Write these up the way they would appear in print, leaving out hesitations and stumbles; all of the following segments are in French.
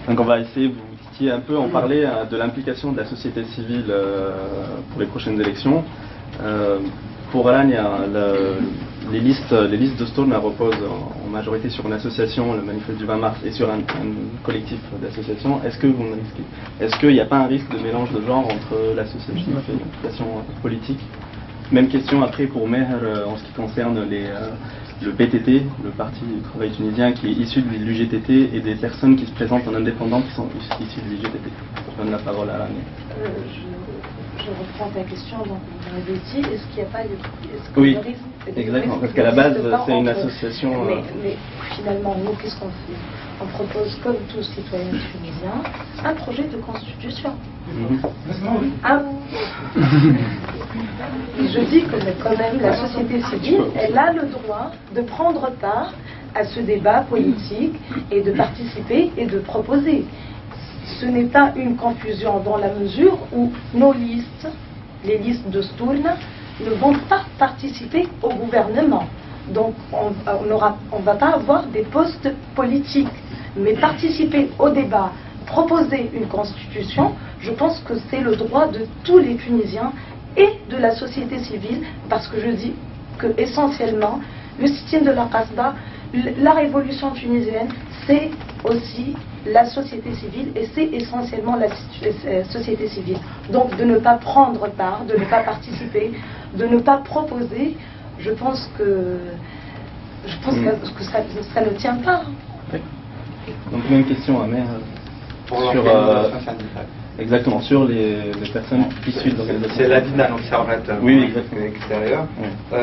Donc on va essayer, vous disiez un peu en parler de l'implication de la société civile pour les prochaines élections. Pour Alan, les listes de Stone reposent en majorité sur une association, le manifeste du 20 mars, et sur un collectif d'associations. Est-ce qu'il n'y a pas un risque de mélange de genre entre l'association et l'implication politique? Même question après pour Meher en ce qui concerne le PTT, le Parti du Travail Tunisien, qui est issu de l'UGTT, et des personnes qui se présentent en indépendants qui sont issues de l'UGTT. Je donne la parole à Alan. Je reprends ta question, donc vous m'avez dit, est-ce qu'il n'y a pas de oui, exactement, parce qu'à la base, c'est une association... Mais finalement, nous, qu'est-ce qu'on fait? On propose, comme tous citoyens tunisiens, un projet de constitution. Je dis que quand même, la société civile, elle a le droit de prendre part à ce débat politique et de participer et de proposer. Ce n'est pas une confusion dans la mesure où nos listes, les listes de Stourn, ne vont pas participer au gouvernement. Donc on ne va pas avoir des postes politiques, mais participer au débat, proposer une constitution, je pense que c'est le droit de tous les Tunisiens et de la société civile, parce que je dis que essentiellement, le sit-in de la Qasda, la révolution tunisienne, c'est aussi la société civile, et c'est essentiellement la société civile. Donc de ne pas prendre part, de ne pas participer, de ne pas proposer, je pense que ça ne tient pas. Oui. Donc même question à Meher sur exactement sur les personnes issues de l'organisation. C'est l'avis d'un observateur extérieur. Oui.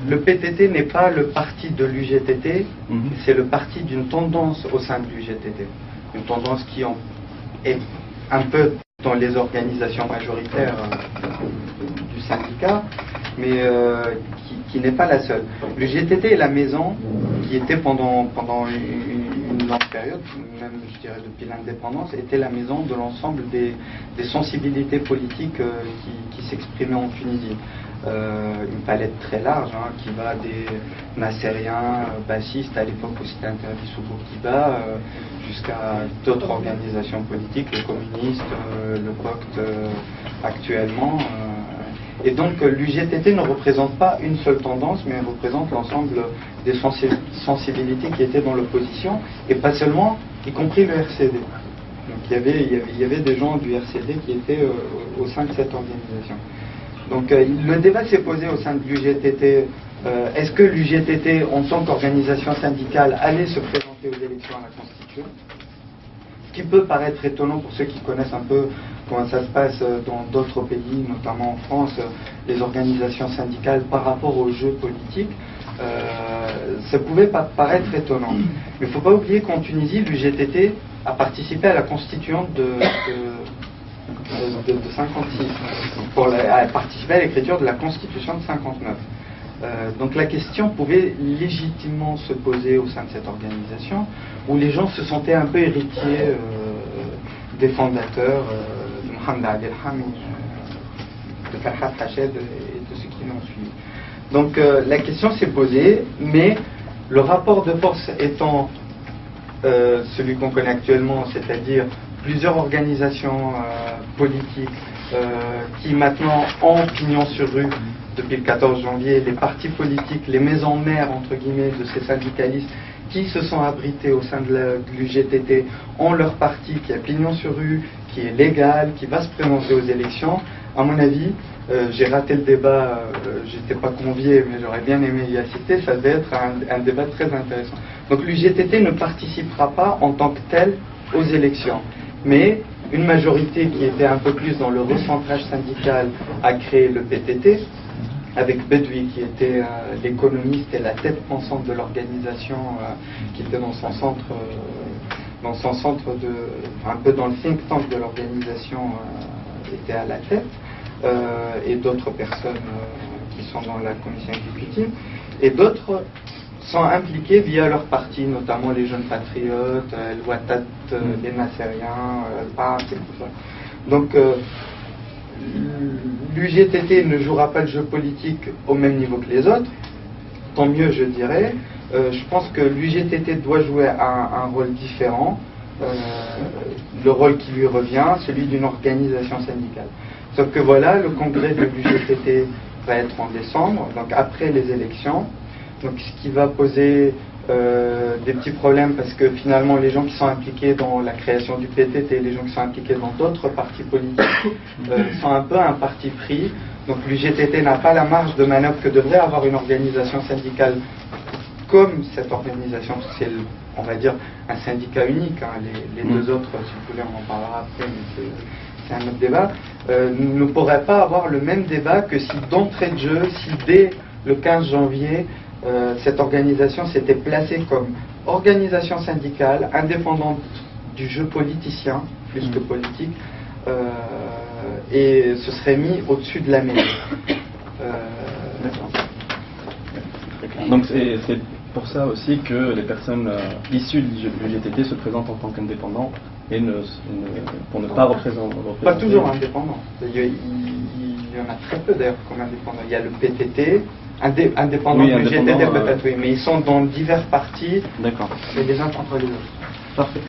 Le PTT n'est pas le parti de l'UGTT, c'est le parti d'une tendance au sein de l'UGTT. Une tendance qui est un peu dans les organisations majoritaires du syndicat, mais qui n'est pas la seule. L'UGTT est la maison qui était pendant une longue période, même je dirais depuis l'indépendance, était la maison de l'ensemble des sensibilités politiques qui s'exprimaient en Tunisie. Une palette très large qui va des nassériens, bassistes, à l'époque où c'était interdit sous Bourguiba, jusqu'à d'autres organisations politiques, le communiste, le COCT actuellement. Et donc l'UGTT ne représente pas une seule tendance, mais représente l'ensemble des sensibilités qui étaient dans l'opposition, et pas seulement, y compris le RCD. Donc il y avait des gens du RCD qui étaient au sein de cette organisation. Donc le débat s'est posé au sein de l'UGTT. Est-ce que l'UGTT, en tant qu'organisation syndicale, allait se présenter aux élections à la Constitution? Ce qui peut paraître étonnant pour ceux qui connaissent un peu comment ça se passe dans d'autres pays, notamment en France, les organisations syndicales par rapport aux jeux politiques, ça pouvait paraître étonnant. Mais il ne faut pas oublier qu'en Tunisie, l'UGTT a participé à la constituante de 56, a participé à l'écriture de la constitution de 59. Donc la question pouvait légitimement se poser au sein de cette organisation, où les gens se sentaient un peu héritiers des fondateurs, de Mohamed Abdelham, de Farhat Hached et de ceux qui l'ont suivi. Donc la question s'est posée, mais le rapport de force étant celui qu'on connaît actuellement, c'est-à-dire plusieurs organisations politiques qui maintenant ont pignon sur rue depuis le 14 janvier, les partis politiques, les maisons mères entre guillemets de ces syndicalistes qui se sont abrités au sein de l'UGTT ont leur parti qui a pignon sur rue, qui est légal, qui va se présenter aux élections. À mon avis, j'ai raté le débat, j'étais pas convié, mais j'aurais bien aimé y assister, ça devait être un débat très intéressant. Donc l'UGTT ne participera pas en tant que tel aux élections, mais une majorité qui était un peu plus dans le recentrage syndical a créé le PTT, avec Bedoui qui était l'économiste et la tête pensante de l'organisation, qui était dans son centre un peu dans le think tank de l'organisation, était à la tête, et d'autres personnes qui sont dans la commission exécutive, et d'autres sont impliqués via leur parti, notamment les Jeunes Patriotes, El Ouattad, les Nassériens, El PAS et tout ça. Donc l'UGTT ne jouera pas le jeu politique au même niveau que les autres, tant mieux je dirais. Je pense que l'UGTT doit jouer un rôle différent, le rôle qui lui revient, celui d'une organisation syndicale. Sauf que voilà, le congrès de l'UGTT va être en décembre, donc après les élections, donc ce qui va poser des petits problèmes parce que finalement les gens qui sont impliqués dans la création du PTT, les gens qui sont impliqués dans d'autres partis politiques sont un peu un parti pris. Donc l'UGTT n'a pas la marge de manœuvre que devrait avoir une organisation syndicale comme cette organisation, c'est, on va dire, un syndicat unique. Hein. Les deux autres, si vous voulez, on en parlera après, mais c'est un autre débat. Ne pourrait pas avoir le même débat que si d'entrée de jeu, si dès le 15 janvier, cette organisation s'était placée comme organisation syndicale, indépendante du jeu politicien, plus que politique, et se serait mis au-dessus de la mairie. Donc c'est pour ça aussi que les personnes issues de l'UGTT se présentent en tant qu'indépendants et pour ne pas représenter. Pas toujours indépendants. Il y en a très peu d'ailleurs comme indépendants. Il y a le PTT. Indépendants de l'UGTT peut-être, oui, mais ils sont dans divers partis. D'accord. Et les uns contre les autres. Parfait.